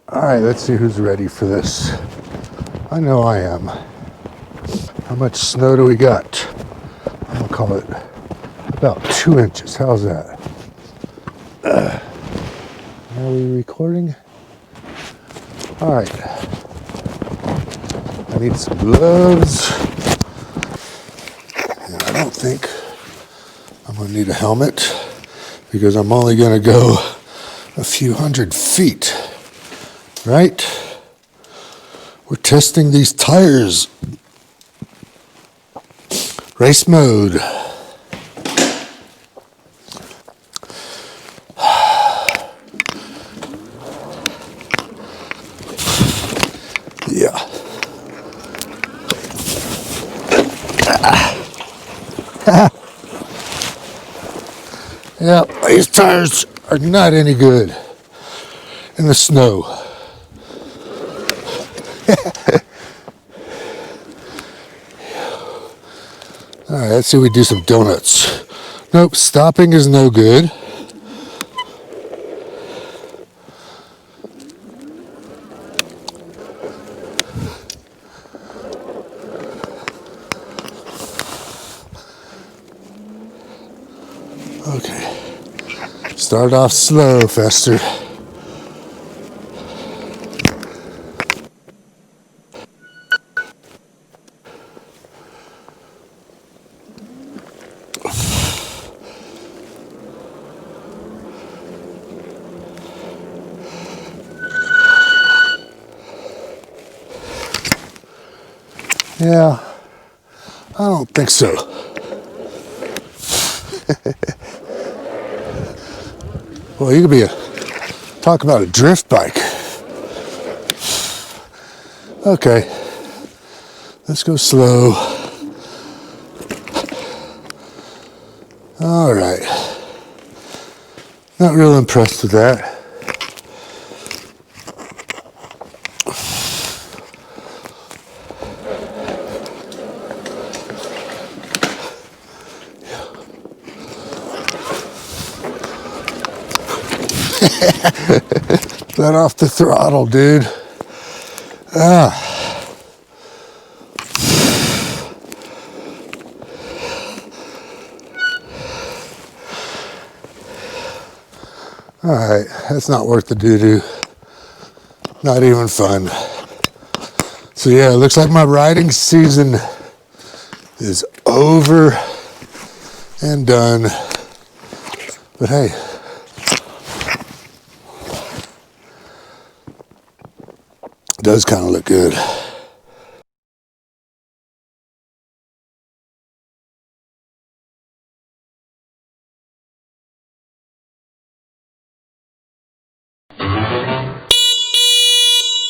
All right, let's see who's ready for this. I know I am. How much snow do we got? I'm gonna call it about 2 inches. How's that? Are we recording? All right. I need some gloves. And I don't think I'm gonna need a helmet because I'm only gonna go a few hundred feet, right? We're testing these tires. Race mode. Yeah. Yeah, these tires are not any good in the snow. All right, let's see if we do some donuts. Nope, stopping is no good. Okay, start off slow, Fester. Yeah, I don't think so. Well, you could be talk about a drift bike. Okay, let's go slow. All right, not real impressed with that. Let off the throttle, dude. All right, that's not worth the doo-doo. Not even fun. So yeah, it looks like my riding season is over and done. But hey, it does kind of look good.